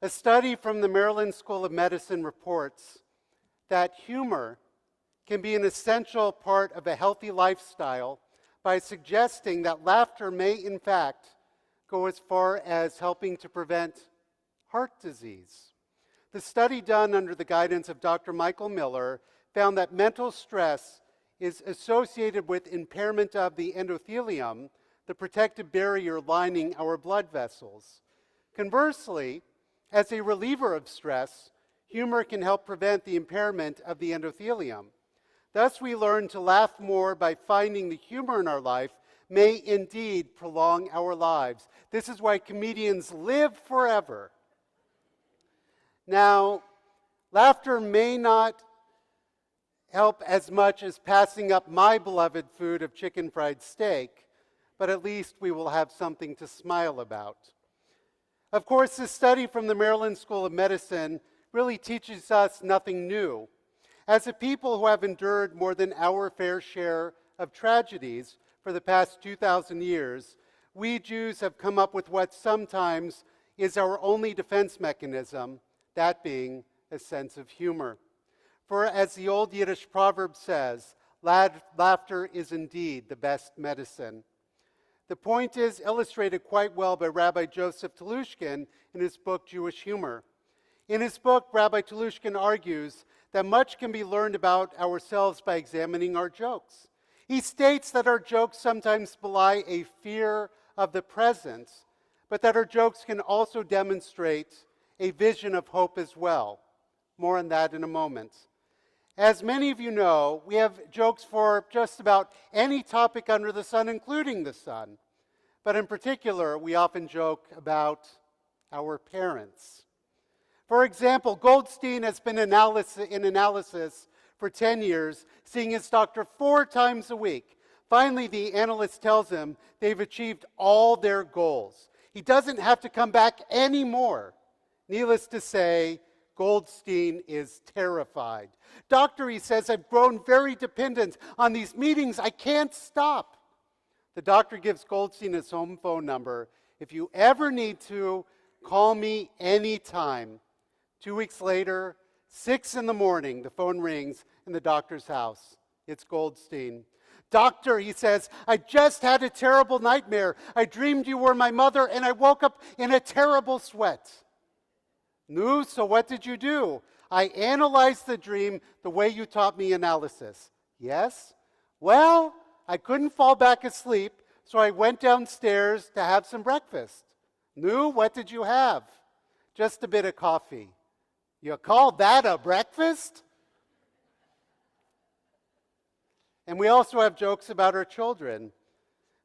A study from the Maryland School of Medicine reports that humor can be an essential part of a healthy lifestyle by suggesting that laughter may, in fact, go as far as helping to prevent heart disease. The study done under the guidance of Dr. Michael Miller found that mental stress is associated with impairment of the endothelium, the protective barrier lining our blood vessels. Conversely, as a reliever of stress, humor can help prevent the impairment of the endothelium. Thus, we learn to laugh more by finding the humor in our life may indeed prolong our lives. This is why comedians live forever. Now, laughter may not help as much as passing up my beloved food of chicken fried steak, but at least we will have something to smile about. Of course, this study from the Maryland School of Medicine really teaches us nothing new. As a people who have endured more than our fair share of tragedies for the past 2,000 years, we Jews have come up with what sometimes is our only defense mechanism, that being a sense of humor. For as the old Yiddish proverb says, laughter is indeed the best medicine. The point is illustrated quite well by Rabbi Joseph Telushkin in his book, Jewish Humor. In his book, Rabbi Telushkin argues that much can be learned about ourselves by examining our jokes. He states that our jokes sometimes belie a fear of the present, but that our jokes can also demonstrate a vision of hope as well. More on that in a moment. As many of you know, we have jokes for just about any topic under the sun, including the sun. But in particular, we often joke about our parents. For example, Goldstein has been in analysis for 10 years, seeing his doctor 4 times a week. Finally, the analyst tells him they've achieved all their goals. He doesn't have to come back anymore. Needless to say, Goldstein is terrified. Doctor, he says, I've grown very dependent on these meetings. I can't stop. The doctor gives Goldstein his home phone number. If you ever need to, call me anytime. 2 weeks later, 6 in the morning, the phone rings in the doctor's house. It's Goldstein. Doctor, he says, I just had a terrible nightmare. I dreamed you were my mother, and I woke up in a terrible sweat. No, so what did you do? I analyzed the dream the way you taught me analysis. Yes? Well, I couldn't fall back asleep, so I went downstairs to have some breakfast. No, what did you have? Just a bit of coffee. You call that a breakfast? And we also have jokes about our children.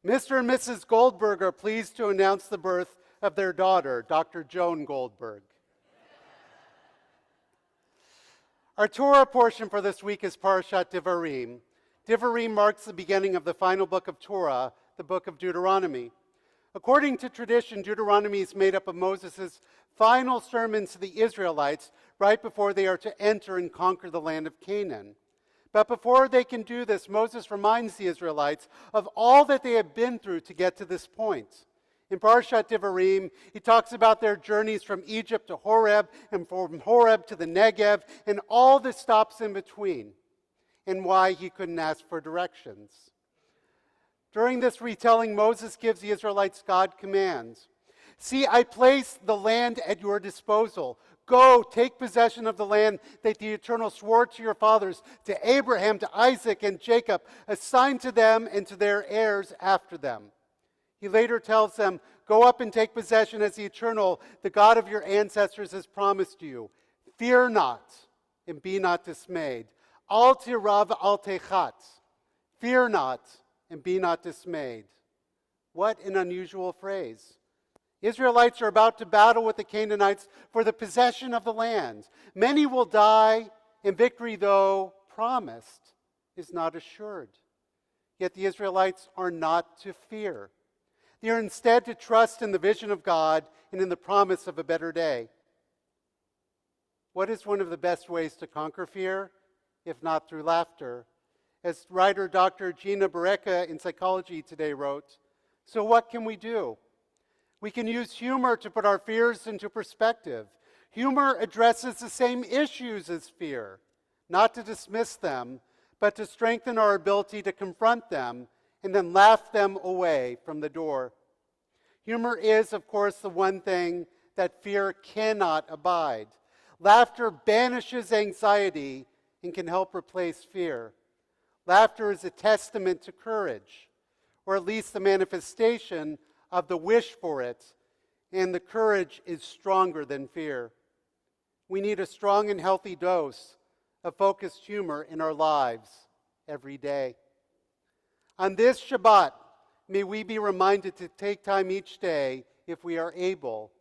Mr. and Mrs. Goldberg are pleased to announce the birth of their daughter, Dr. Joan Goldberg. Our Torah portion for this week is Parashat Devarim. Devarim marks the beginning of the final book of Torah, the book of Deuteronomy. According to tradition, Deuteronomy is made up of Moses' final sermons to the Israelites right before they are to enter and conquer the land of Canaan. But before they can do this, Moses reminds the Israelites of all that they have been through to get to this point. In Parashat Devarim, he talks about their journeys from Egypt to Horeb and from Horeb to the Negev and all the stops in between and why he couldn't ask for directions. During this retelling, Moses gives the Israelites God's commands. See, I place the land at your disposal. Go, take possession of the land that the Eternal swore to your fathers, to Abraham, to Isaac, and Jacob, assigned to them and to their heirs after them. He later tells them, go up and take possession as the Eternal, the God of your ancestors, has promised you. Fear not and be not dismayed. Al tirav al techat. Fear not and be not dismayed. What an unusual phrase. Israelites are about to battle with the Canaanites for the possession of the land. Many will die, and victory, though promised, is not assured. Yet the Israelites are not to fear. They are instead to trust in the vision of God and in the promise of a better day. What is one of the best ways to conquer fear, if not through laughter? As writer Dr. Gina Bareka in Psychology Today wrote, so what can we do? We can use humor to put our fears into perspective. Humor addresses the same issues as fear, not to dismiss them, but to strengthen our ability to confront them and then laugh them away from the door. Humor is, of course, the one thing that fear cannot abide. Laughter banishes anxiety and can help replace fear. Laughter is a testament to courage, or at least the manifestation of the wish for it, and the courage is stronger than fear. We need a strong and healthy dose of focused humor in our lives every day. On this Shabbat, may we be reminded to take time each day, if we are able,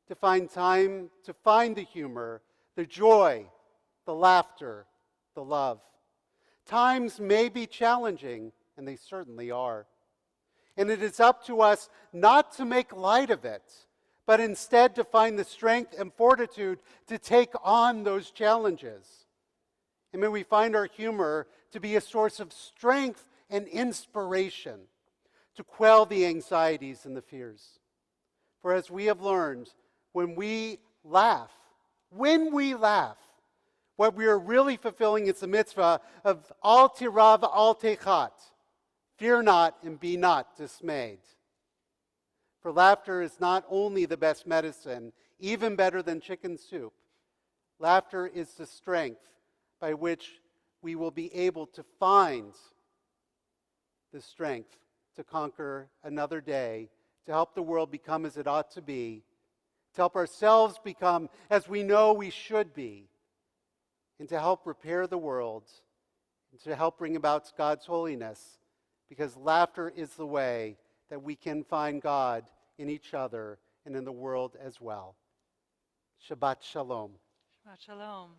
to find time to find the humor, the joy, the laughter, the love. Times may be challenging, and they certainly are. And it is up to us not to make light of it, but instead to find the strength and fortitude to take on those challenges. And may we find our humor to be a source of strength and inspiration to quell the anxieties and the fears. For as we have learned, when we laugh, what we are really fulfilling is the mitzvah of al tira v'al techat, fear not and be not dismayed. For laughter is not only the best medicine, even better than chicken soup. Laughter is the strength by which we will be able to find the strength to conquer another day, to help the world become as it ought to be, to help ourselves become as we know we should be, and to help repair the world, and to help bring about God's holiness, because laughter is the way that we can find God in each other and in the world as well. Shabbat Shalom. Shabbat Shalom.